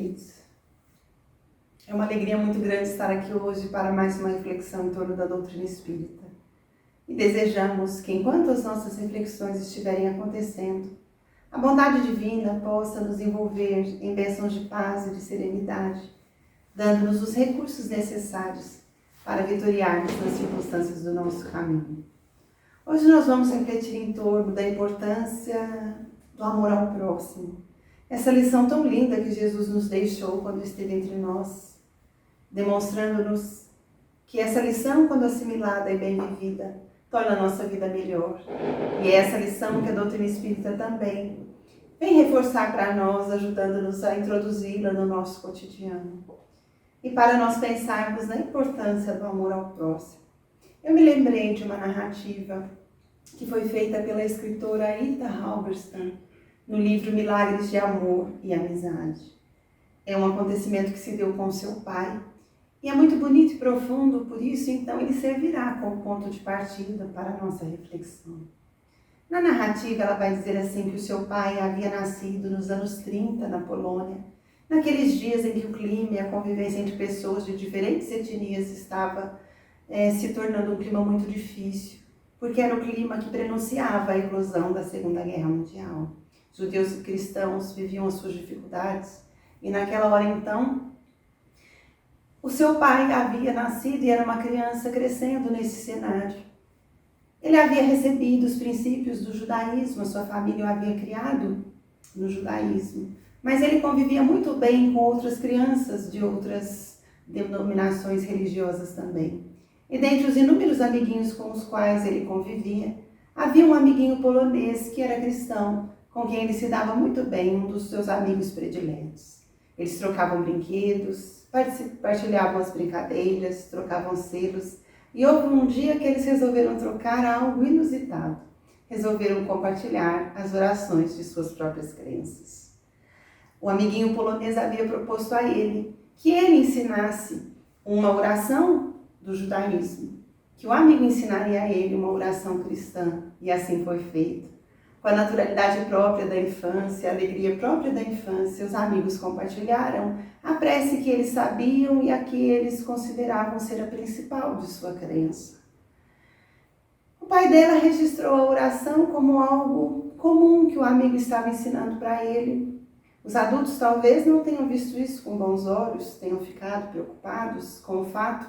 queridos. É uma alegria muito grande estar aqui hoje para mais uma reflexão em torno da doutrina espírita. E desejamos que, enquanto as nossas reflexões estiverem acontecendo, a bondade divina possa nos envolver em bênçãos de paz e de serenidade, dando-nos os recursos necessários para vitoriarmos nas circunstâncias do nosso caminho. Hoje nós vamos refletir em torno da importância do amor ao próximo. Essa lição tão linda que Jesus nos deixou quando esteve entre nós, demonstrando-nos que essa lição, quando assimilada e bem vivida, torna a nossa vida melhor. E é essa lição que a doutrina espírita também vem reforçar para nós, ajudando-nos a introduzi-la no nosso cotidiano. E para nós pensarmos na importância do amor ao próximo. Eu me lembrei de uma narrativa que foi feita pela escritora Ida Halberstam no livro Milagres de Amor e Amizade. É um acontecimento que se deu com seu pai e é muito bonito e profundo, por isso então ele servirá como ponto de partida para a nossa reflexão. Na narrativa ela vai dizer assim que o seu pai havia nascido nos anos 30 na Polônia, naqueles dias em que o clima e a convivência entre pessoas de diferentes etnias estava se tornando um clima muito difícil, porque era o clima que prenunciava a eclosão da Segunda Guerra Mundial. Judeus e cristãos viviam as suas dificuldades e naquela hora então, o seu pai havia nascido e era uma criança crescendo nesse cenário. Ele havia recebido os princípios do judaísmo, a sua família o havia criado no judaísmo, mas ele convivia muito bem com outras crianças de outras denominações religiosas também. E dentre os inúmeros amiguinhos com os quais ele convivia, havia um amiguinho polonês que era cristão, com quem ele se dava muito bem, um dos seus amigos prediletos. Eles trocavam brinquedos, partilhavam as brincadeiras, trocavam selos, e houve um dia que eles resolveram trocar algo inusitado. Resolveram compartilhar as orações de suas próprias crenças. O amiguinho polonês havia proposto a ele que ele ensinasse uma oração do judaísmo, que o amigo ensinaria a ele uma oração cristã, e assim foi feito. Com a naturalidade própria da infância, a alegria própria da infância, os amigos compartilharam a prece que eles sabiam e a que eles consideravam ser a principal de sua crença. O pai dela registrou a oração como algo comum que o amigo estava ensinando para ele. Os adultos talvez não tenham visto isso com bons olhos, tenham ficado preocupados com o fato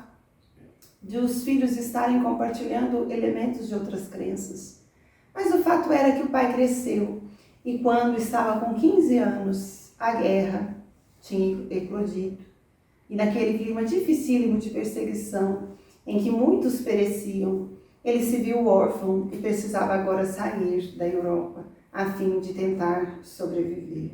de os filhos estarem compartilhando elementos de outras crenças. Mas o fato era que o pai cresceu e quando estava com 15 anos, a guerra tinha eclodido. E naquele clima dificílimo de perseguição, em que muitos pereciam, ele se viu órfão e precisava agora sair da Europa a fim de tentar sobreviver.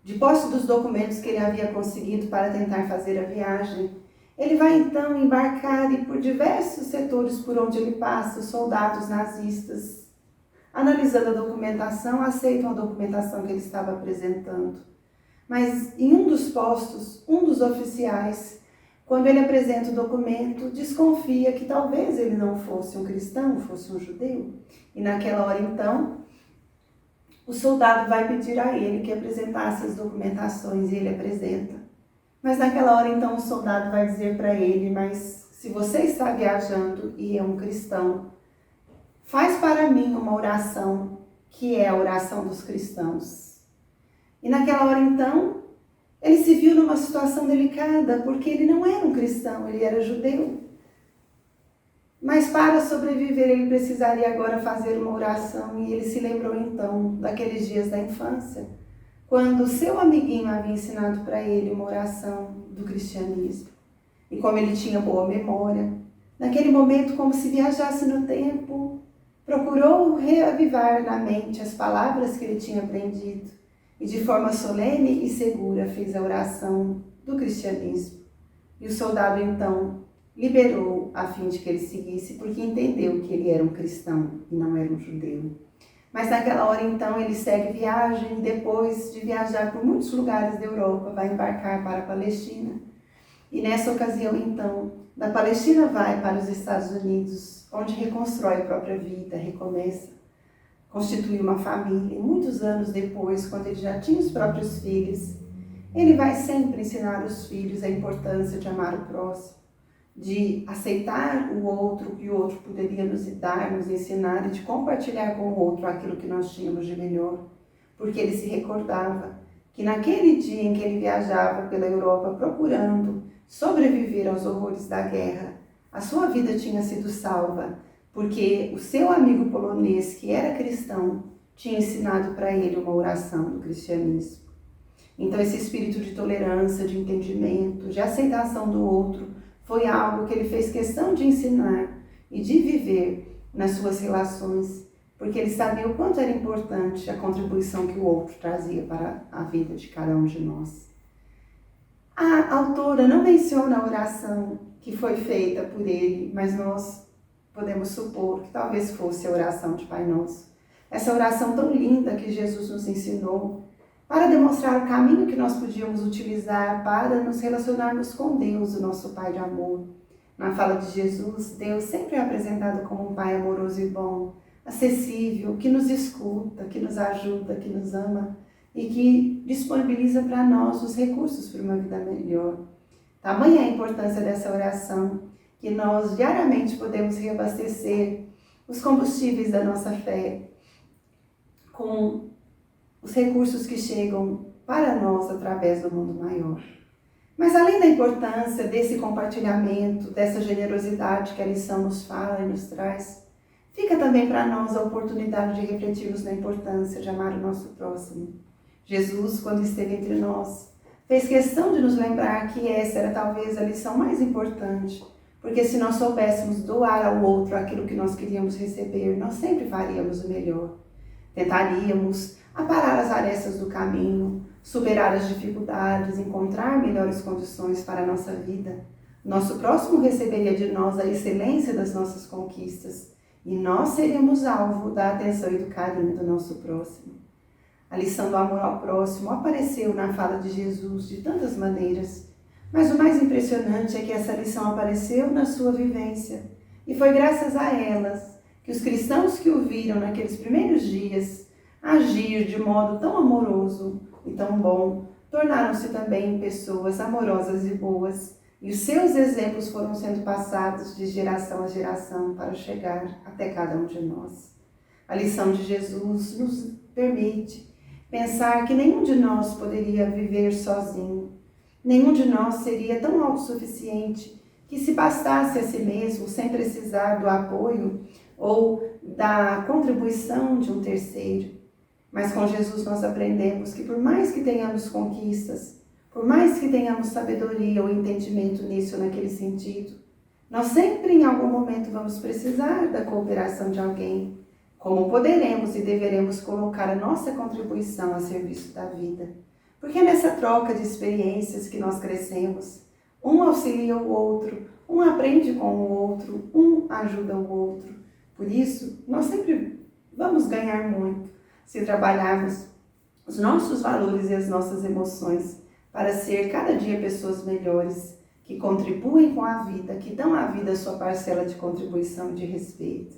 De posse dos documentos que ele havia conseguido para tentar fazer a viagem, ele vai então embarcar e por diversos setores por onde ele passa, os soldados nazistas, analisando a documentação, aceitam a documentação que ele estava apresentando. Mas em um dos postos, um dos oficiais, quando ele apresenta o documento, desconfia que talvez ele não fosse um cristão, fosse um judeu. E naquela hora então, o soldado vai pedir a ele que apresentasse as documentações e ele apresenta. Mas naquela hora então o soldado vai dizer para ele, mas se você está viajando e é um cristão, faz para mim uma oração que é a oração dos cristãos. E naquela hora então, ele se viu numa situação delicada, porque ele não era um cristão, ele era judeu. Mas para sobreviver ele precisaria agora fazer uma oração e ele se lembrou então daqueles dias da infância, quando o seu amiguinho havia ensinado para ele uma oração do cristianismo. E como ele tinha boa memória, naquele momento, como se viajasse no tempo, procurou reavivar na mente as palavras que ele tinha aprendido e de forma solene e segura fez a oração do cristianismo. E o soldado então liberou a fim de que ele seguisse, porque entendeu que ele era um cristão e não era um judeu. Mas naquela hora então ele segue viagem, depois de viajar por muitos lugares da Europa, vai embarcar para a Palestina. E nessa ocasião então, da Palestina vai para os Estados Unidos, onde reconstrói a própria vida, recomeça, constitui uma família. E muitos anos depois, quando ele já tinha os próprios filhos, Ele vai sempre ensinar os filhos a importância de amar o próximo, de aceitar o outro que o outro poderia nos dar, nos ensinar e de compartilhar com o outro aquilo que nós tínhamos de melhor. Porque ele se recordava que naquele dia em que ele viajava pela Europa procurando sobreviver aos horrores da guerra, a sua vida tinha sido salva, porque o seu amigo polonês, que era cristão, tinha ensinado para ele uma oração do cristianismo. Então esse espírito de tolerância, de entendimento, de aceitação do outro, foi algo que ele fez questão de ensinar e de viver nas suas relações, porque ele sabia o quanto era importante a contribuição que o outro trazia para a vida de cada um de nós. A autora não menciona a oração que foi feita por ele, mas nós podemos supor que talvez fosse a oração de Pai Nosso. Essa oração tão linda que Jesus nos ensinou para demonstrar o caminho que nós podíamos utilizar para nos relacionarmos com Deus, o nosso Pai de amor. Na fala de Jesus, Deus sempre é apresentado como um Pai amoroso e bom, acessível, que nos escuta, que nos ajuda, que nos ama e que disponibiliza para nós os recursos para uma vida melhor. Tamanha a importância dessa oração que nós diariamente podemos reabastecer os combustíveis da nossa fé com os recursos que chegam para nós através do mundo maior. Mas além da importância desse compartilhamento, dessa generosidade que a lição nos fala e nos traz, fica também para nós a oportunidade de refletirmos na importância de amar o nosso próximo. Jesus, quando esteve entre nós, fez questão de nos lembrar que essa era talvez a lição mais importante, porque se nós soubéssemos doar ao outro aquilo que nós queríamos receber, nós sempre faríamos o melhor. Tentaríamos aparar as arestas do caminho, superar as dificuldades, encontrar melhores condições para a nossa vida. Nosso próximo receberia de nós a excelência das nossas conquistas e nós seríamos alvo da atenção e do carinho do nosso próximo. A lição do amor ao próximo apareceu na fala de Jesus de tantas maneiras, mas o mais impressionante é que essa lição apareceu na sua vivência e foi graças a elas que os cristãos que o viram naqueles primeiros dias agir de modo tão amoroso e tão bom, tornaram-se também pessoas amorosas e boas, e os seus exemplos foram sendo passados de geração a geração para chegar até cada um de nós. A lição de Jesus nos permite pensar que nenhum de nós poderia viver sozinho, nenhum de nós seria tão autossuficiente que se bastasse a si mesmo sem precisar do apoio ou da contribuição de um terceiro. Mas com Jesus nós aprendemos que por mais que tenhamos conquistas, por mais que tenhamos sabedoria ou entendimento nisso ou naquele sentido, nós sempre em algum momento vamos precisar da cooperação de alguém. Como poderemos e deveremos colocar a nossa contribuição a serviço da vida? Porque é nessa troca de experiências que nós crescemos. Um auxilia o outro, um aprende com o outro, um ajuda o outro. Por isso, nós sempre vamos ganhar muito se trabalharmos os nossos valores e as nossas emoções para ser cada dia pessoas melhores, que contribuem com a vida, que dão à vida a sua parcela de contribuição e de respeito.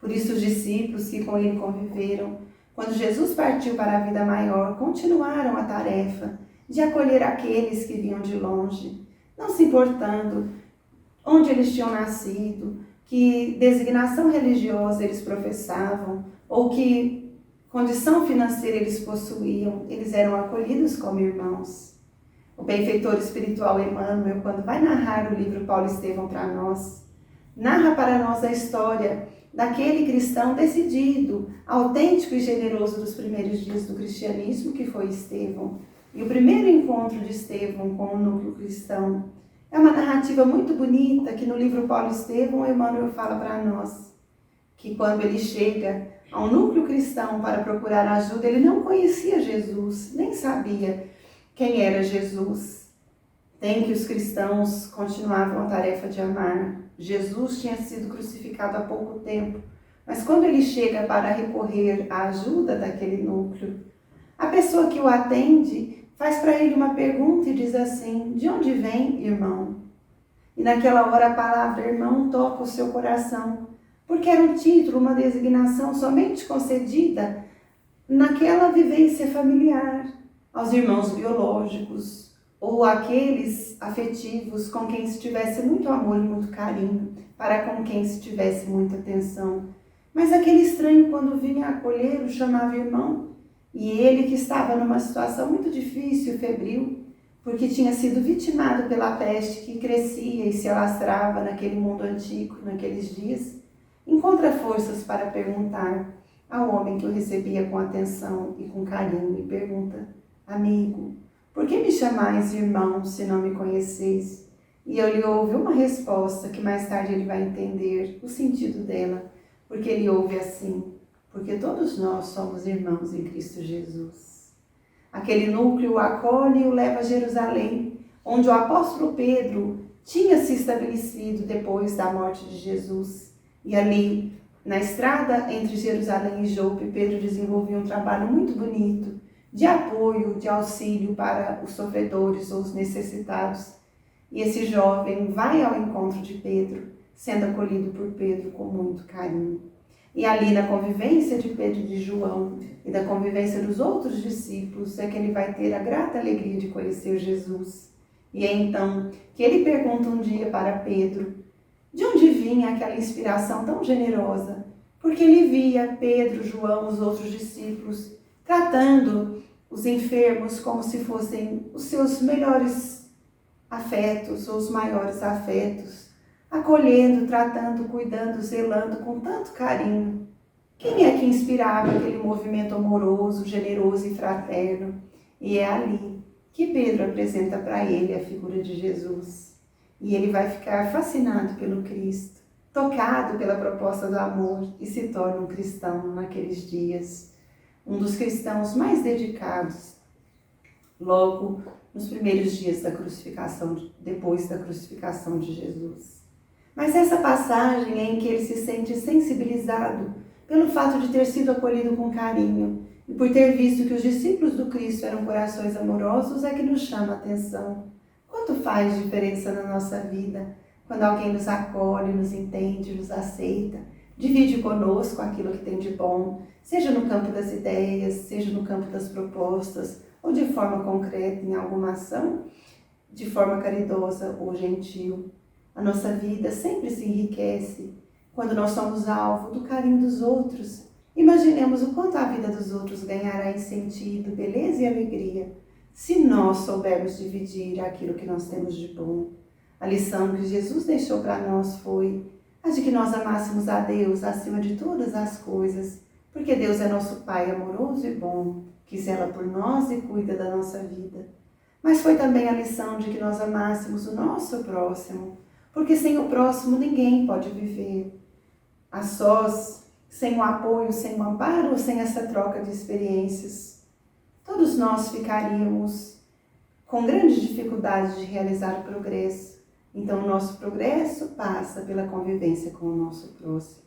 Por isso os discípulos que com ele conviveram, quando Jesus partiu para a vida maior, continuaram a tarefa de acolher aqueles que vinham de longe, não se importando onde eles tinham nascido, que designação religiosa eles professavam, ou que condição financeira eles possuíam, eles eram acolhidos como irmãos. O benfeitor espiritual Emmanuel, quando vai narrar o livro Paulo Estevão para nós, narra para nós a história daquele cristão decidido, autêntico e generoso dos primeiros dias do cristianismo, que foi Estevão. E o primeiro encontro de Estevão com o núcleo cristão é uma narrativa muito bonita que no livro Paulo Estevão, Emmanuel fala para nós que quando ele chega ao núcleo cristão para procurar ajuda, ele não conhecia Jesus, nem sabia quem era Jesus. Tem que os cristãos continuavam a tarefa de amar. Jesus tinha sido crucificado há pouco tempo, mas quando ele chega para recorrer à ajuda daquele núcleo, a pessoa que o atende faz para ele uma pergunta e diz assim: de onde vem, irmão? E naquela hora a palavra irmão toca o seu coração, porque era um título, uma designação somente concedida naquela vivência familiar. aos irmãos biológicos ou aqueles afetivos com quem se tivesse muito amor e muito carinho, para com quem se tivesse muita atenção. Mas aquele estranho, quando vinha acolhê-lo, chamava irmão, e ele, que estava numa situação muito difícil e febril, porque tinha sido vitimado pela peste que crescia e se alastrava naquele mundo antigo, naqueles dias, encontra forças para perguntar ao homem que o recebia com atenção e com carinho, e pergunta: amigo, por que me chamais irmão se não me conheceis? E eu lhe ouve uma resposta que mais tarde ele vai entender o sentido dela, porque ele ouve assim: porque todos nós somos irmãos em Cristo Jesus. Aquele núcleo o acolhe e o leva a Jerusalém, onde o apóstolo Pedro tinha se estabelecido depois da morte de Jesus. E ali, na estrada entre Jerusalém e Jope, Pedro desenvolvia um trabalho muito bonito de apoio, de auxílio para os sofredores ou os necessitados. E esse jovem vai ao encontro de Pedro, sendo acolhido por Pedro com muito carinho. E ali, na convivência de Pedro e de João e da convivência dos outros discípulos, é que ele vai ter a grata alegria de conhecer Jesus. E é então que ele pergunta um dia para Pedro de onde vinha aquela inspiração tão generosa, porque ele via Pedro, João, os outros discípulos, tratando os enfermos como se fossem os seus melhores afetos ou os maiores afetos, acolhendo, tratando, cuidando, zelando com tanto carinho. Quem é que inspirava aquele movimento amoroso, generoso e fraterno? E é ali que Pedro apresenta para ele a figura de Jesus. E ele vai ficar fascinado pelo Cristo, tocado pela proposta do amor, e se torna um cristão naqueles dias. Um dos cristãos mais dedicados, logo nos primeiros dias da crucificação, depois da crucificação de Jesus. Mas essa passagem é em que ele se sente sensibilizado pelo fato de ter sido acolhido com carinho e por ter visto que os discípulos do Cristo eram corações amorosos, é que nos chama a atenção. Quanto faz diferença na nossa vida quando alguém nos acolhe, nos entende, nos aceita, divide conosco aquilo que tem de bom, seja no campo das ideias, seja no campo das propostas, ou de forma concreta em alguma ação, de forma caridosa ou gentil. A nossa vida sempre se enriquece quando nós somos alvo do carinho dos outros. Imaginemos o quanto a vida dos outros ganhará em sentido, beleza e alegria, se nós soubermos dividir aquilo que nós temos de bom. A lição que Jesus deixou para nós foi a de que nós amássemos a Deus acima de todas as coisas, porque Deus é nosso Pai amoroso e bom, que zela por nós e cuida da nossa vida. Mas foi também a lição de que nós amássemos o nosso próximo, porque sem o próximo ninguém pode viver. A sós, sem o apoio, sem o amparo ou sem essa troca de experiências, todos nós ficaríamos com grandes dificuldades de realizar o progresso. Então o nosso progresso passa pela convivência com o nosso próximo.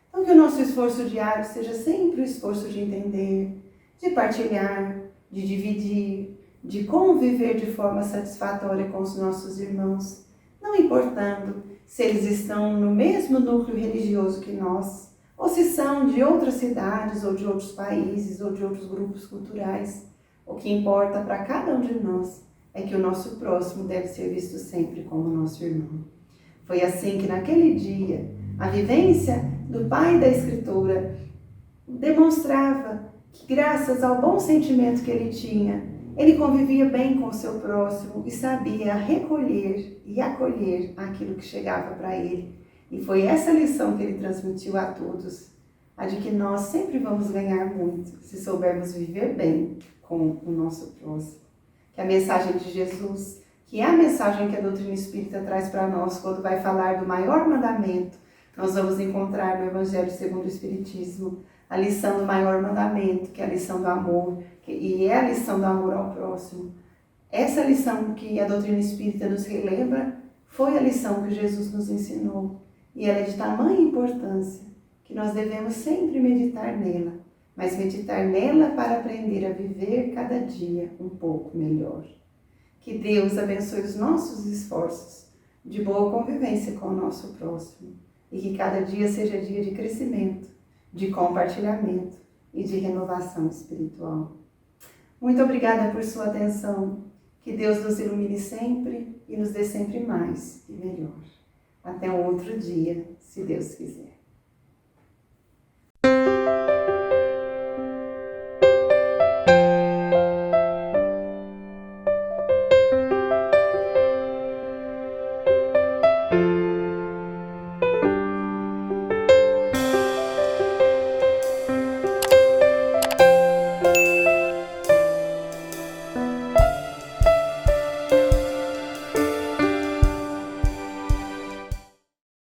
Então que o nosso esforço diário seja sempre o esforço de entender, de partilhar, de dividir, de conviver de forma satisfatória com os nossos irmãos, não importando se eles estão no mesmo núcleo religioso que nós, ou se são de outras cidades, ou de outros países, ou de outros grupos culturais. O que importa para cada um de nós é que o nosso próximo deve ser visto sempre como nosso irmão. Foi assim que naquele dia, a vivência do pai da Escritura demonstrava que, graças ao bom sentimento que ele tinha, ele convivia bem com o seu próximo e sabia recolher e acolher aquilo que chegava para ele. E foi essa lição que ele transmitiu a todos, a de que nós sempre vamos ganhar muito se soubermos viver bem com o nosso próximo. Que a mensagem de Jesus, que é a mensagem que a doutrina espírita traz para nós quando vai falar do maior mandamento, nós vamos encontrar no Evangelho segundo o Espiritismo a lição do maior mandamento, que é a lição do amor, e é a lição do amor ao próximo. Essa lição que a doutrina espírita nos relembra foi a lição que Jesus nos ensinou. E ela é de tamanha importância que nós devemos sempre meditar nela, mas meditar nela para aprender a viver cada dia um pouco melhor. Que Deus abençoe os nossos esforços de boa convivência com o nosso próximo e que cada dia seja dia de crescimento, de compartilhamento e de renovação espiritual. Muito obrigada por sua atenção. Que Deus nos ilumine sempre e nos dê sempre mais e melhor. Até um outro dia, se Deus quiser.